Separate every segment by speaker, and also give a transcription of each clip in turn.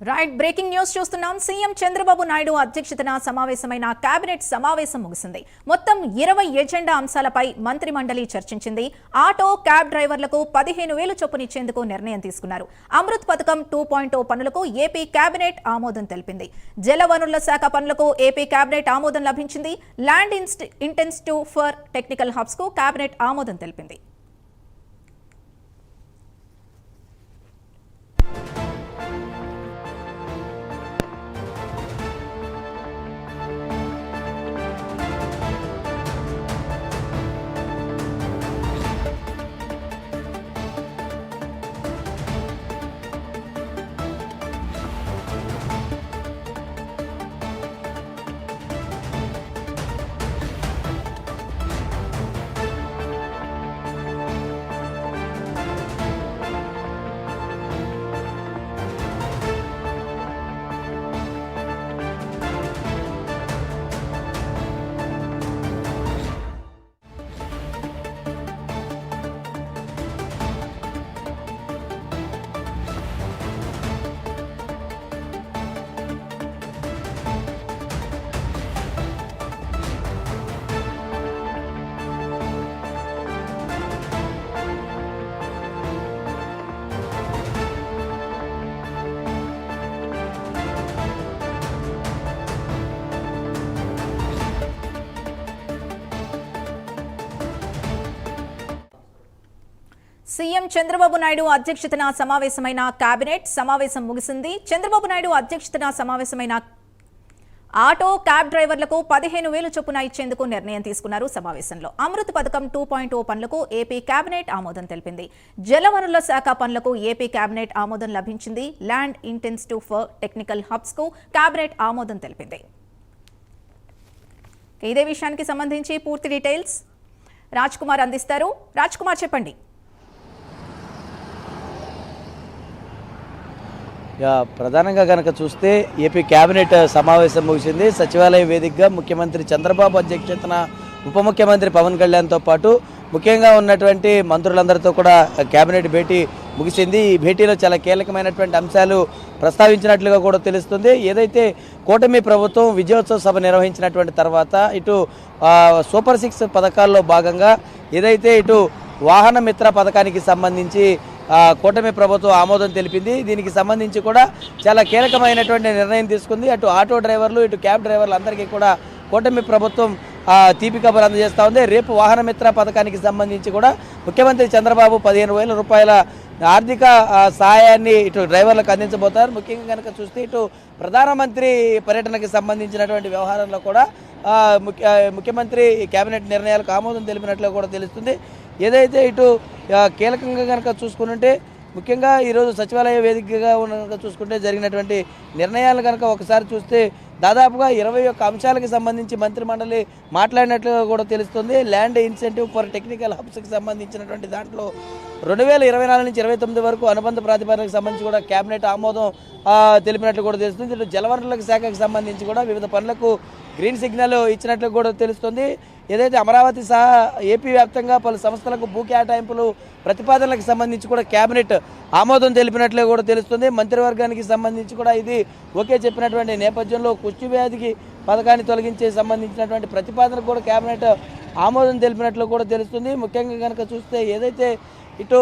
Speaker 1: Right breaking news చూస్తున్నాం. CM Chandrababu Naidu అధ్యక్షతన సమావేశమైన కేబినెట్ సమావేశం ముగిసింది. మొత్తం 20 ఎజెండా అంశాలపై మంత్రి మండలి చర్చించింది. ఆటో క్యాబ్ డ్రైవర్లకు 15,000 చొప్పునిచ్చేందుకు నిర్ణయం తీసుకున్నారు. అమృత్ పథకం 2.0 పనులకు ఏపీ కేబినెట్ ఆమోదం తెలిపింది. జలవనరుల శాఖ పనులకు ఏపీ కేబినెట్ ఆమోదం లభించింది. Land intensive for technical hubs కు కేబినెట్ ఆమోదం తెలిపింది. సీఎం చంద్రబాబు నాయుడు అధ్యక్షతన సమావేశమైన కేబినెట్ సమావేశం ముగిసింది. చంద్రబాబు నాయుడు అధ్యక్షతన సమావేశమైన ఆటో క్యాబ్ డ్రైవర్లకు 15,000 చొప్పున ఇచ్చేందుకు నిర్ణయం తీసుకున్నారు. సమావేశంలో అమృత్ పథకం 2.0 పనులకు ఏపీ కేబినెట్ ఆమోదం తెలిపింది. జలవనరుల శాఖ పనులకు ఏపీ కేబినెట్ ఆమోదం లభించింది. Land intensive for technical hubs కు కేబినెట్ ఆమోదం తెలిపింది. ఇదే విషయానికి సంబంధించి పూర్తి డీటెయిల్స్ రాజ్ కుమార్ అందిస్తారు. రాజ్ కుమార్ చెప్పండి.
Speaker 2: ప్రధానంగా కనుక చూస్తే ఏపీ కేబినెట్ సమావేశం ముగిసింది. సచివాలయ వేదికగా ముఖ్యమంత్రి చంద్రబాబు అధ్యక్షతన ఉప ముఖ్యమంత్రి పవన్ కళ్యాణ్తో పాటు ముఖ్యంగా ఉన్నటువంటి మంత్రులందరితో కూడా కేబినెట్ భేటీ ముగిసింది. ఈ భేటీలో చాలా కీలకమైనటువంటి అంశాలు ప్రస్తావించినట్లుగా కూడా తెలుస్తుంది. ఏదైతే కూటమి ప్రభుత్వం విజయోత్సవ సభ నిర్వహించినటువంటి తర్వాత ఇటు సూపర్ 6 పథకాల్లో భాగంగా ఏదైతే ఇటు వాహన మిత్ర పథకానికి సంబంధించి కూటమి ప్రభుత్వం ఆమోదం తెలిపింది. దీనికి సంబంధించి కూడా చాలా కీలకమైనటువంటి నిర్ణయం తీసుకుంది. అటు ఆటో డ్రైవర్లు ఇటు క్యాబ్ డ్రైవర్లు అందరికీ కూడా కూటమి ప్రభుత్వం తీపి కబురు అందజేస్తూ ఉంది. రేపు వాహన మిత్ర పథకానికి సంబంధించి కూడా ముఖ్యమంత్రి చంద్రబాబు 15,000 రూపాయల ఆర్థిక సహాయాన్ని ఇటు డ్రైవర్లకు అందించబోతారు. ముఖ్యంగా కనుక చూస్తే ఇటు ప్రధానమంత్రి పర్యటనకి సంబంధించినటువంటి వ్యవహారంలో కూడా ముఖ్యమంత్రి కేబినెట్ నిర్ణయాలకు ఆమోదం తెలిపినట్లు కూడా తెలుస్తుంది. ఏదైతే ఇటు కీలకంగా కనుక చూసుకుంటే ముఖ్యంగా ఈరోజు సచివాలయ వేదికగా చూసుకుంటే జరిగినటువంటి నిర్ణయాలు కనుక ఒకసారి చూస్తే దాదాపుగా 21 అంశాలకు సంబంధించి మంత్రి మండలి మాట్లాడినట్లుగా కూడా తెలుస్తుంది. ల్యాండ్ ఇన్సెంటివ్ ఫర్ టెక్నికల్ హబ్స్కి సంబంధించినటువంటి దాంట్లో 2024 నుంచి 29 వరకు అనుబంధ ప్రాతిపదికకు సంబంధించి కూడా కేబినెట్ ఆమోదం తెలిపినట్లు కూడా తెలుస్తుంది. ఇటు జలవనరుల శాఖకు సంబంధించి కూడా వివిధ పనులకు గ్రీన్ సిగ్నల్ ఇచ్చినట్లు కూడా తెలుస్తుంది. ఏదైతే అమరావతి సహా ఏపీ వ్యాప్తంగా పలు సంస్థలకు భూ కేటాయింపులు ప్రతిపాదనలకు సంబంధించి కూడా కేబినెట్ ఆమోదం తెలిపినట్లు కూడా తెలుస్తుంది. మంత్రివర్గానికి సంబంధించి కూడా ఇది ఓకే చెప్పినటువంటి నేపథ్యంలో కుష్టి వ్యాధికి పథకాన్ని తొలగించే సంబంధించినటువంటి ప్రతిపాదనకు కూడా కేబినెట్ ఆమోదం తెలిపినట్లు కూడా తెలుస్తుంది. ముఖ్యంగా కనుక చూస్తే ఏదైతే ఇటు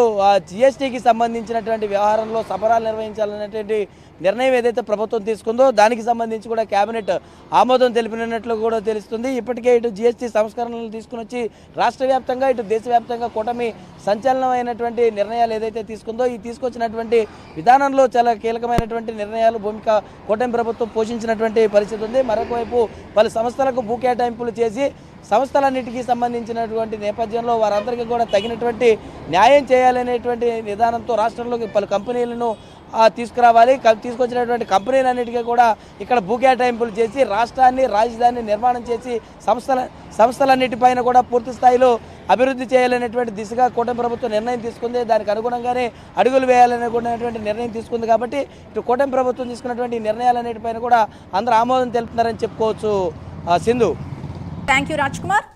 Speaker 2: జిఎస్టీకి సంబంధించినటువంటి వ్యవహారంలో సబరాలు నిర్వహించాలనేటువంటి నిర్ణయం ఏదైతే ప్రభుత్వం తీసుకుందో దానికి సంబంధించి కూడా కేబినెట్ ఆమోదం తెలిపినట్లు కూడా తెలుస్తుంది. ఇప్పటికే ఇటు జిఎస్టీ సంస్కరణలు తీసుకుని వచ్చి రాష్ట్ర వ్యాప్తంగా ఇటు దేశవ్యాప్తంగా కూటమి సంచలనమైనటువంటి నిర్ణయాలు ఏదైతే తీసుకుందో ఈ తీసుకొచ్చినటువంటి విధానంలో చాలా కీలకమైనటువంటి నిర్ణయాలు భూమిక కూటమి ప్రభుత్వం పోషించినటువంటి పరిస్థితి ఉంది. మరొక వైపు పలు సంస్థలకు భూ కేటాయింపులు చేసి సంస్థలన్నిటికీ సంబంధించినటువంటి నేపథ్యంలో వారందరికీ కూడా తగినటువంటి న్యాయం చేయాలనేటువంటి విధానంతో రాష్ట్రంలోకి పలు కంపెనీలను తీసుకురావాలి. తీసుకొచ్చినటువంటి కంపెనీలన్నిటికీ కూడా ఇక్కడ భూ కేటాయింపులు చేసి రాష్ట్రాన్ని రాజధాని నిర్మాణం చేసి సంస్థలన్నిటిపైన కూడా పూర్తి స్థాయిలో అభివృద్ధి చేయాలనేటువంటి దిశగా కూటమి ప్రభుత్వం నిర్ణయం తీసుకుంది. దానికి అనుగుణంగానే అడుగులు వేయాలనుకున్నటువంటి నిర్ణయం తీసుకుంది. కాబట్టి ఇటు కూటమి ప్రభుత్వం తీసుకున్నటువంటి నిర్ణయాలన్నిటిపైన కూడా అందరూ ఆమోదం తెలుపుతున్నారని చెప్పుకోవచ్చు. సింధు.
Speaker 1: Thank you Raj Kumar.